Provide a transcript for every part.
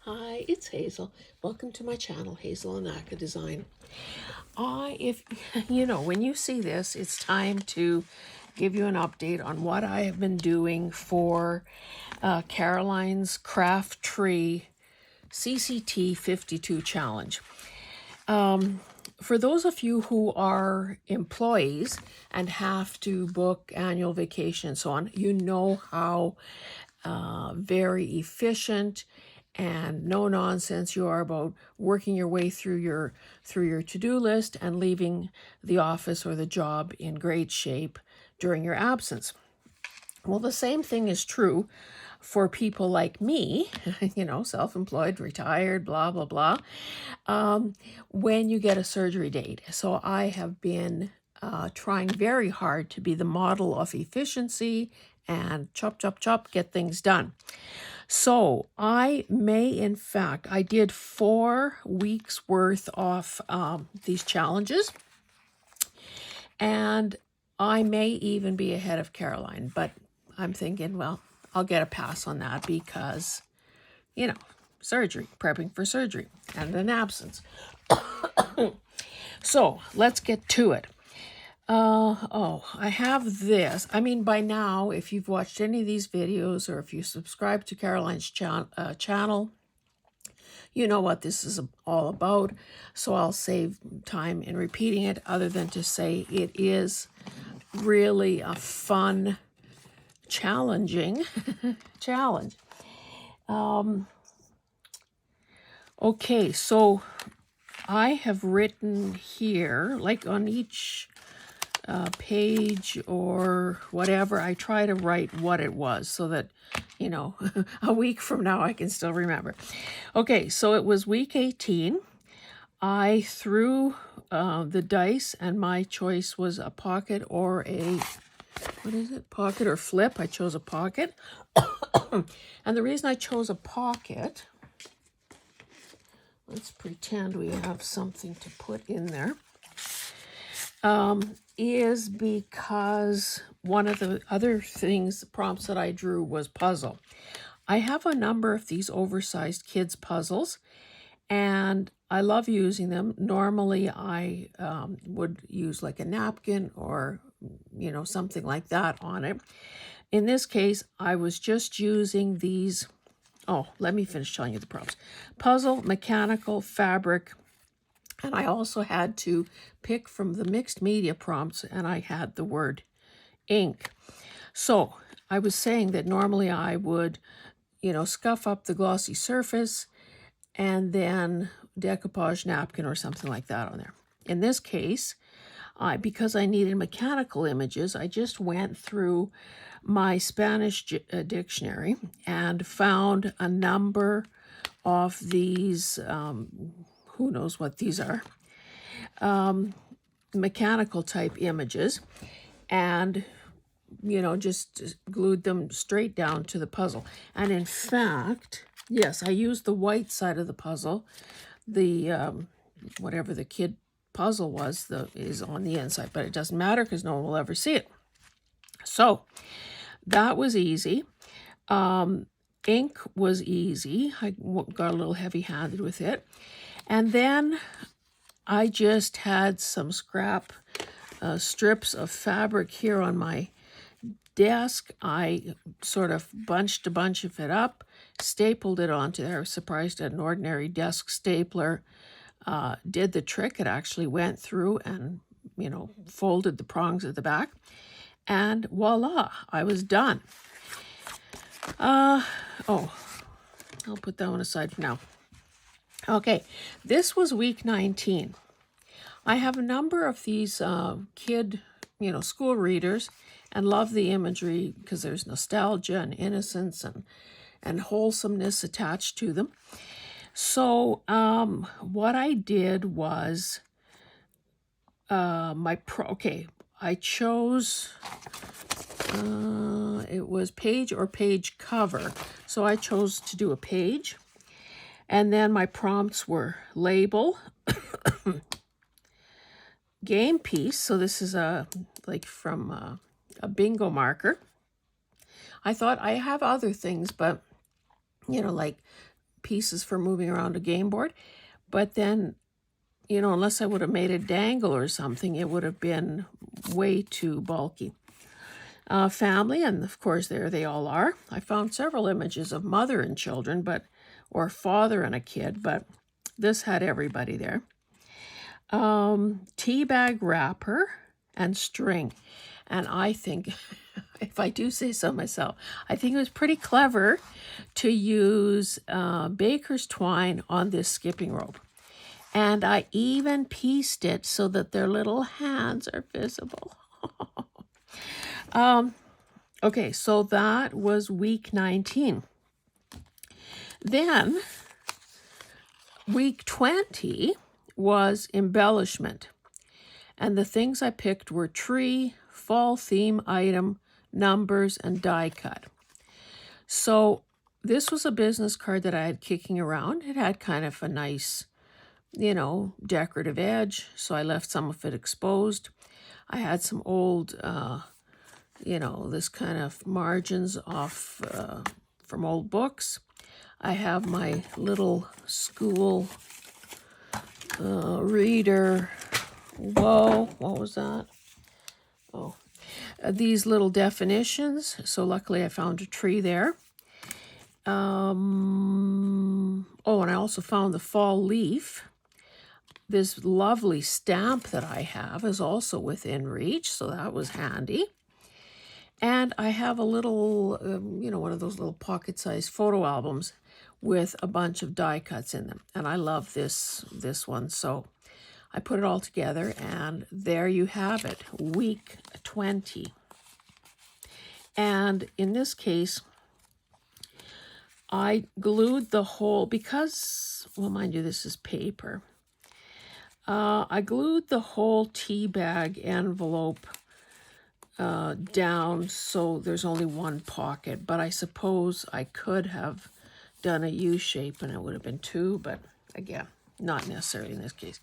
Hi, it's Hazel. Welcome to my channel, Hazel and Aka Design. If when you see this, it's time to give you an update on what I have been doing for Caroline's Craft Tree CCT 52 Challenge. For those of you who are employees and have to book annual vacation and so on, you know how very efficient and no nonsense you are about working your way through your to-do list and leaving the office or the job in great shape during your absence. Well, the same thing is true for people like me, self-employed, retired, blah, blah, blah, when you get a surgery date. So I have been trying very hard to be the model of efficiency and chop, chop, chop, get things done. So I did 4 weeks worth of these challenges, and I may even be ahead of Caroline, but I'm thinking, well, I'll get a pass on that because, surgery, prepping for surgery and an absence. So let's get to it. I have this. I mean, by now, if you've watched any of these videos or if you subscribe to Caroline's channel, you know what this is all about. So I'll save time in repeating it, other than to say it is really a fun, challenging challenge. Okay, so I have written here, like on each page or whatever, I try to write what it was so that, a week from now I can still remember. Okay, so it was week 18. I threw the dice and my choice was a pocket or a, pocket or flip. I chose a pocket. And the reason I chose a pocket, let's pretend we have something to put in there, is because one of the other prompts that I drew was puzzle. I have a number of these oversized kids puzzles, and I love using them. Normally, I would use like a napkin or, something like that on it. In this case, I was just using these. Oh, let me finish telling you the prompts. Puzzle, mechanical, fabric, and I also had to pick from the mixed media prompts, and I had the word ink. So I was saying that normally I would, scuff up the glossy surface and then decoupage napkin or something like that on there. In this case, because I needed mechanical images, I just went through my Spanish dictionary and found a number of these, who knows what these are, mechanical type images, and just glued them straight down to the puzzle. And in fact, yes, I used the white side of the puzzle. The whatever the kid puzzle was, is on the inside, but it doesn't matter because no one will ever see it. So that was easy. Ink was easy. I got a little heavy-handed with it. And then I just had some scrap strips of fabric here on my desk. I sort of bunched a bunch of it up, stapled it onto there. I was surprised that an ordinary desk stapler did the trick. It actually went through and, folded the prongs at the back. And voila, I was done. I'll put that one aside for now. Okay, this was week 19. I have a number of these kid, school readers, and love the imagery because there's nostalgia and innocence and wholesomeness attached to them. So what I did was I chose, it was page or page cover. So I chose to do a page. And then my prompts were label, game piece. So this is from a bingo marker. I thought I have other things, but like pieces for moving around a game board. But then, you know, unless I would have made a dangle or something, it would have been way too bulky. Family, and of course there they all are. I found several images of mother and children, or father and a kid, but this had everybody there. Tea bag wrapper and string. And I think, if I do say so myself, I think it was pretty clever to use baker's twine on this skipping rope. And I even pieced it so that their little hands are visible. Okay, so that was week 19. Then week 20 was embellishment. And the things I picked were tree, fall theme item, numbers, and die cut. So this was a business card that I had kicking around. It had kind of a nice, you know, decorative edge. So I left some of it exposed. I had some old, you know, this kind of margins off from old books. I have my little school reader. Whoa, what was that? Oh, these little definitions. So luckily I found a tree there. Oh, and I also found the fall leaf. This lovely stamp that I have is also within reach, so that was handy. And I have a little, you know, one of those little pocket-sized photo albums with a bunch of die cuts in them. And I love this one, so I put it all together, and there you have it, week 20. And in this case, I glued the whole, because, well, mind you, this is paper. I glued the whole tea bag envelope down so there's only one pocket, but I suppose I could have done a U shape and it would have been two, but again, not necessarily in this case.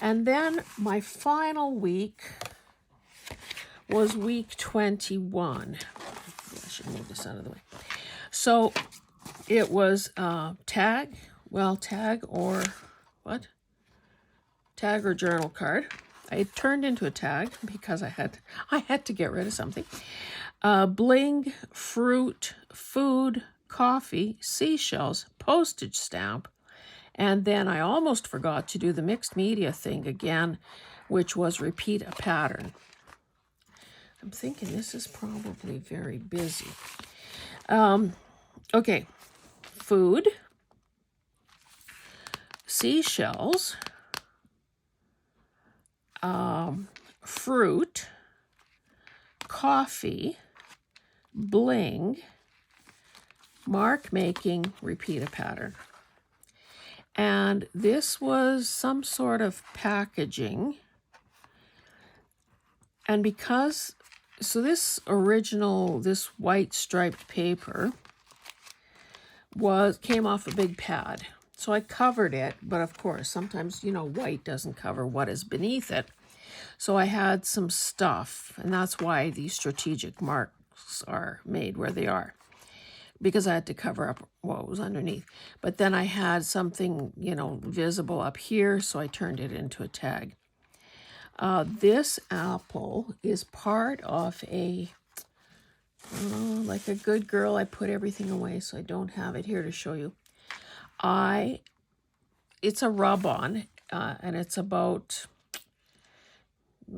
And then my final week was week 21. I should move this out of the way. So it was tag or what? Tag or journal card. It turned into a tag because I had to get rid of something. Bling, fruit, food, coffee, seashells, postage stamp, and then I almost forgot to do the mixed media thing again, which was repeat a pattern. I'm thinking this is probably very busy. Okay, food, seashells, fruit, coffee, bling, mark making, repeat a pattern. And this was some sort of packaging. And because, so this white striped paper came off a big pad. So I covered it, but of course, sometimes, you know, white doesn't cover what is beneath it. So I had some stuff, and that's why these strategic marks are made where they are, because I had to cover up what was underneath. But then I had something, you know, visible up here, so I turned it into a tag. This apple is part of like a good girl, I put everything away, so I don't have it here to show you. It's a rub-on, and it's about,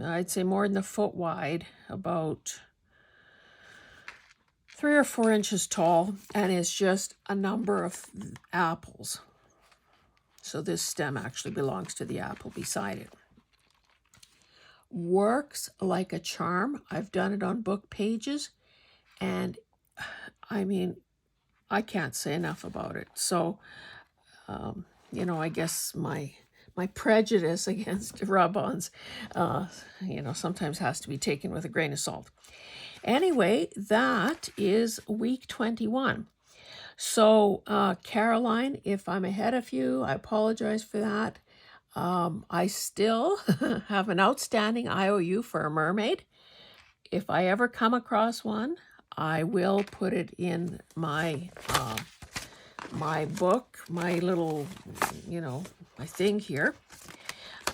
I'd say more than a foot wide, about 3 or 4 inches tall, and it's just a number of apples. So this stem actually belongs to the apple beside it. Works like a charm. I've done it on book pages, and I mean, I can't say enough about it. So, you know, I guess my prejudice against rub-ons, you know, sometimes has to be taken with a grain of salt. Anyway, that is week 21. So, Caroline, if I'm ahead of you, I apologize for that. I still have an outstanding IOU for a mermaid. If I ever come across one, I will put it in my my book, my little, my thing here.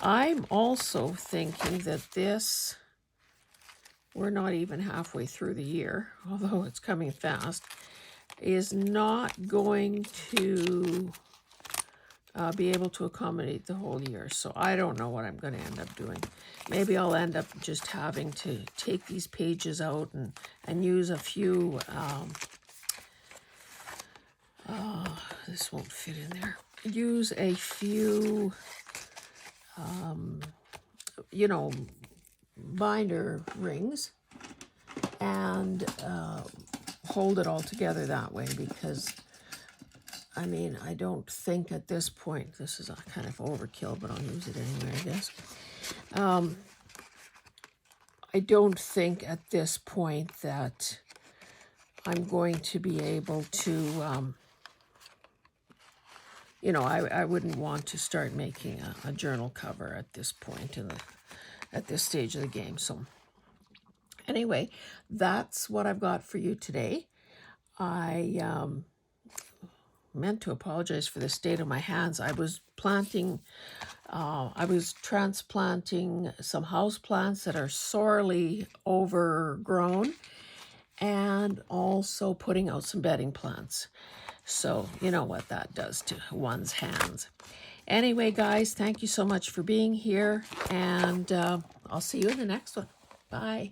I'm also thinking that this, we're not even halfway through the year, although it's coming fast, is not going to be able to accommodate the whole year. So I don't know what I'm going to end up doing. Maybe I'll end up just having to take these pages out and use a few, this won't fit in there, use a few, binder rings and hold it all together that way, because I mean, I don't think at this point, this is a kind of overkill, but I'll use it anyway, I guess. I don't think at this point that I'm going to be able to, I wouldn't want to start making a journal cover at this point at this stage of the game. So anyway, that's what I've got for you today. I meant to apologize for the state of my hands. I was transplanting some house plants that are sorely overgrown, and also putting out some bedding plants. So you know what that does to one's hands. Anyway, guys, thank you so much for being here, and I'll see you in the next one. Bye.